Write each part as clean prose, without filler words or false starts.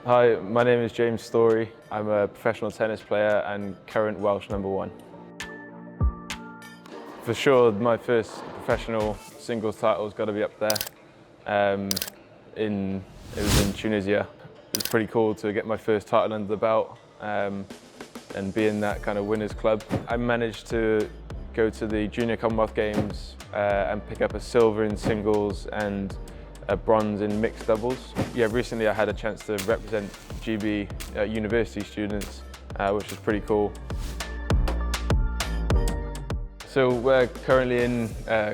Hi, my name is James Story. I'm a professional tennis player and current Welsh No.1. For sure, my first professional singles title's got to be up there. It was in Tunisia. It was pretty cool to get my first title under the belt and be in that kind of winners club. I managed to go to the Junior Commonwealth Games and pick up a silver in singles and a bronze in mixed doubles. Yeah, recently I had a chance to represent GB university students, which was pretty cool. So we're currently in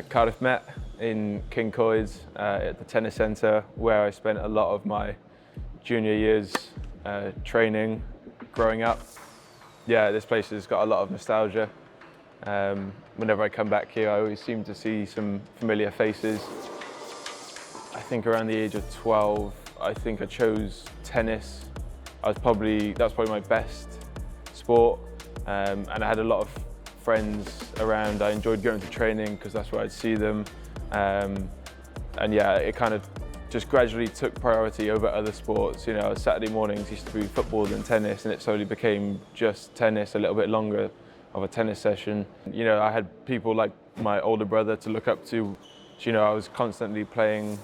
Cardiff Met in King Coeds at the tennis centre, where I spent a lot of my junior years training, growing up. Yeah, this place has got a lot of nostalgia. Whenever I come back here, I always seem to see some familiar faces. I think around the age of 12, I think I chose tennis. That's probably my best sport, and I had a lot of friends around. I enjoyed going to training because that's where I'd see them, and yeah, it kind of just gradually took priority over other sports. You know, Saturday mornings used to be football and tennis, and it slowly became just tennis, a little bit longer of a tennis session. You know, I had people like my older brother to look up to. You know, I was constantly playing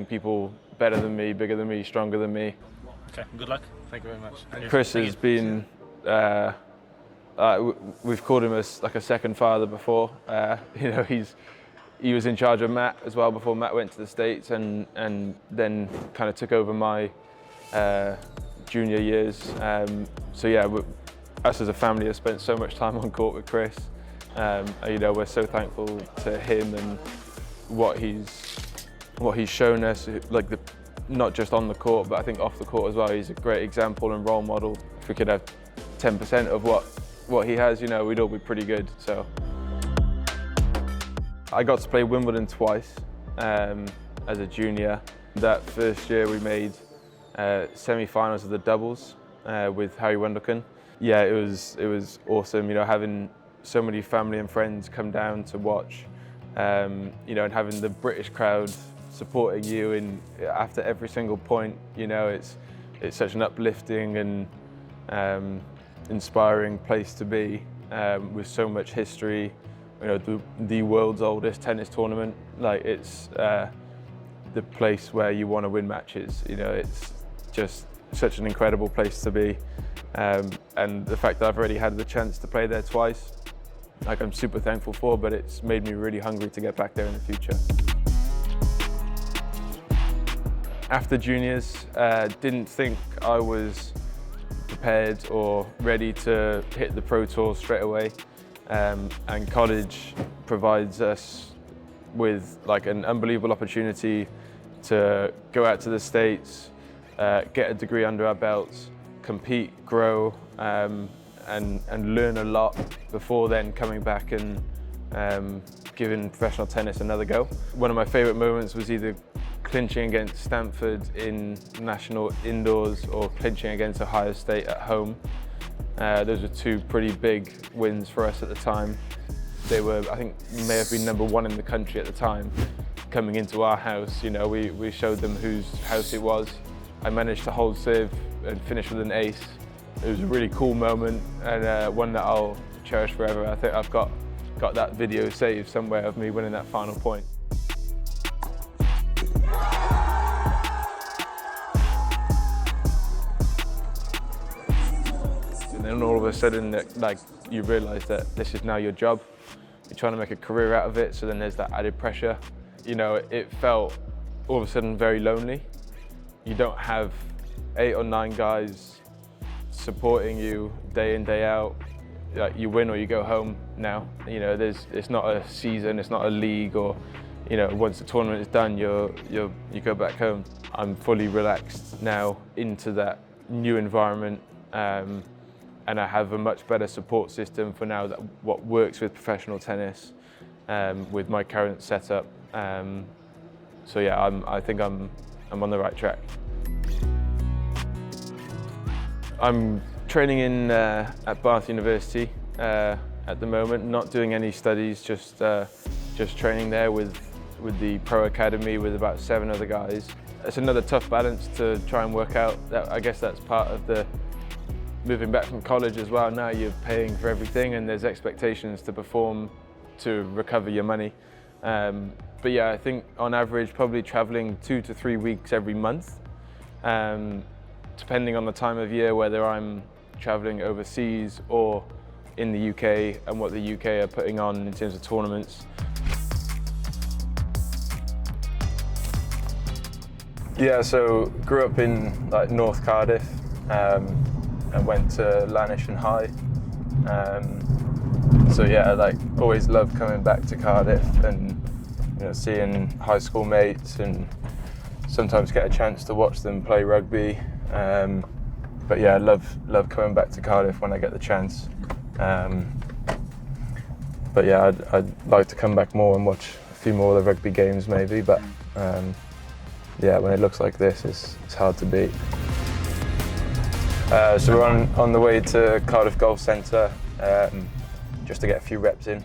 people better than me, bigger than me, stronger than me. Okay, good luck. Thank you very much. Chris has been, we've called him like a second father before. You know, he was in charge of Matt as well before Matt went to the States, and then kind of took over my junior years. So yeah, us as a family have spent so much time on court with Chris. You know, we're so thankful to him and what he's shown us, like not just on the court, but I think off the court as well. He's a great example and role model. If we could have 10% of what he has, you know, we'd all be pretty good. So I got to play Wimbledon twice as a junior. That first year we made semi-finals of the doubles with Harry Wendelken. Yeah, it was awesome. You know, having so many family and friends come down to watch, you know, and having the British crowd supporting you after every single point. You know, it's such an uplifting and inspiring place to be, with so much history. You know, the world's oldest tennis tournament. Like, it's the place where you want to win matches. You know, it's just such an incredible place to be, and the fact that I've already had the chance to play there twice, like, I'm super thankful for, but it's made me really hungry to get back there in the future. After juniors, didn't think I was prepared or ready to hit the Pro Tour straight away, and college provides us with like an unbelievable opportunity to go out to the States, get a degree under our belts, compete, grow, and learn a lot before then coming back and giving professional tennis another go. One of my favourite moments was either clinching against Stanford in national indoors or clinching against Ohio State at home. Those were two pretty big wins for us at the time. They were, I think, may have been #1 in the country at the time. Coming into our house, you know, we showed them whose house it was. I managed to hold serve and finish with an ace. It was a really cool moment, and one that I'll cherish forever. I think I've got that video saved somewhere of me winning that final point. And then all of a sudden, like, you realise that this is now your job. You're trying to make a career out of it, so then there's that added pressure. You know, it felt all of a sudden very lonely. You don't have 8 or 9 guys supporting you day in, day out. Like, you win or you go home now. You know, it's not a season, it's not a league, or, you know, once the tournament is done, you go back home. I'm fully relaxed now into that new environment, and I have a much better support system for now that what works with professional tennis, with my current setup. So yeah, I think I'm on the right track. I'm training at Bath University at the moment, not doing any studies, just training there with the Pro Academy with about 7 other guys. it's another tough balance to try and work out. I guess that's part of the moving back from college as well. Now you're paying for everything and there's expectations to perform to recover your money. But yeah, I think on average probably traveling 2 to 3 weeks every month, depending on the time of year, whether I'm traveling overseas or in the UK and what the UK are putting on in terms of tournaments. Yeah, so grew up in like North Cardiff and went to Lanishon High. So yeah, like always loved coming back to Cardiff and seeing high school mates, and sometimes get a chance to watch them play rugby. But yeah, I love coming back to Cardiff when I get the chance. But yeah, I'd like to come back more and watch a few more of the rugby games maybe. But yeah, when it looks like this, it's hard to beat. So we're on the way to Cardiff Golf Centre just to get a few reps in.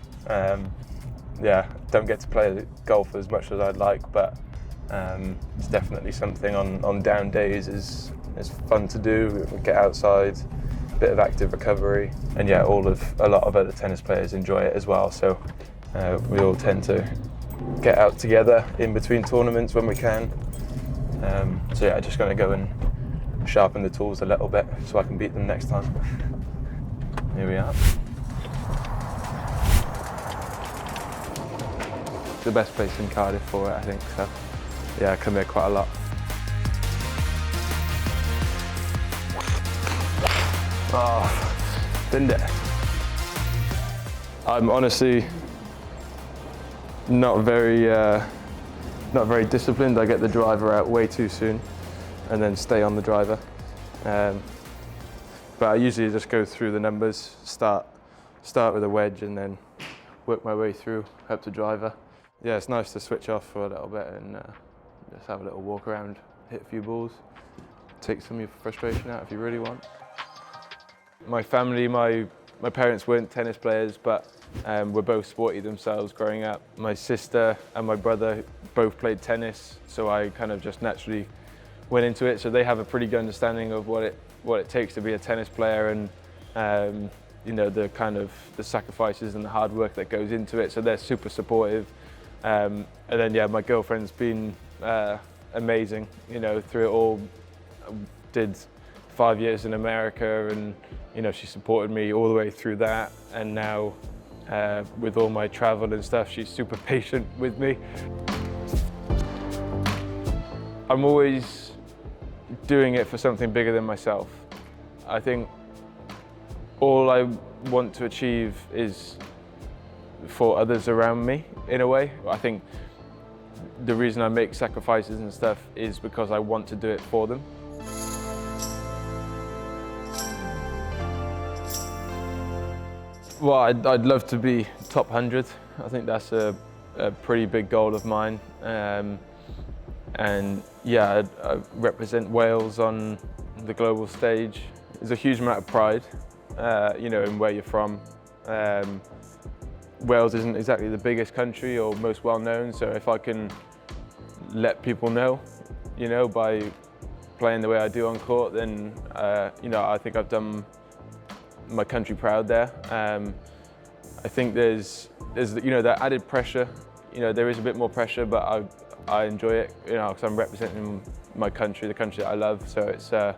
Yeah, don't get to play golf as much as I'd like, but it's definitely something on down days is fun to do. We get outside, a bit of active recovery, and yeah, a lot of other tennis players enjoy it as well. So we all tend to get out together in between tournaments when we can. So yeah, just going to go and sharpen the tools a little bit so I can beat them next time. Here we are. The best place in Cardiff for it, I think, so yeah, I come here quite a lot. Oh, didn't it? I'm honestly not very disciplined. I get the driver out way too soon and then stay on the driver. But I usually just go through the numbers, start with a wedge and then work my way through up to driver. Yeah, it's nice to switch off for a little bit and just have a little walk around, hit a few balls, take some of your frustration out if you really want. My family, my parents weren't tennis players, but were both sporty themselves growing up. My sister and my brother both played tennis, so I kind of just naturally went into it. So they have a pretty good understanding of what it takes to be a tennis player, and the sacrifices and the hard work that goes into it. So they're super supportive. And then yeah, my girlfriend's been amazing, through it all. Did 5 years in America, and she supported me all the way through that, and now with all my travel and stuff, she's super patient with me. I'm always doing it for something bigger than myself. I think all I want to achieve is for others around me, in a way. I think the reason I make sacrifices and stuff is because I want to do it for them. Well, I'd love to be top 100. I think that's a pretty big goal of mine. And yeah, I represent Wales on the global stage. There's a huge amount of pride, in where you're from. Wales isn't exactly the biggest country or most well known, so if I can let people know, by playing the way I do on court, then I think I've done my country proud there. I think there's that added pressure. There is a bit more pressure, but I enjoy it, because I'm representing my country, the country that I love. So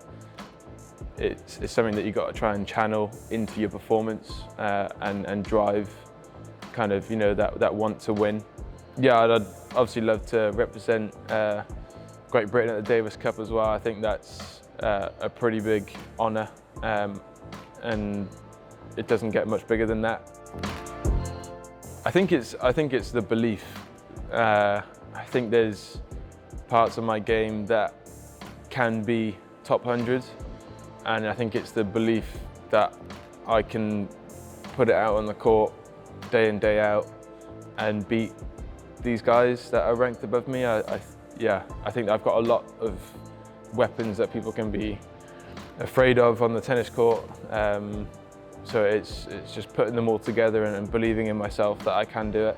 it's something that you've got to try and channel into your performance and drive kind of, that want to win. Yeah, I'd obviously love to represent Great Britain at the Davis Cup as well. I think that's a pretty big honour, and it doesn't get much bigger than that. I think it's the belief. I think there's parts of my game that can be top 100, and I think it's the belief that I can put it out on the court day in, day out and beat these guys that are ranked above me. I think I've got a lot of weapons that people can be afraid of on the tennis court. So it's just putting them all together and believing in myself that I can do it.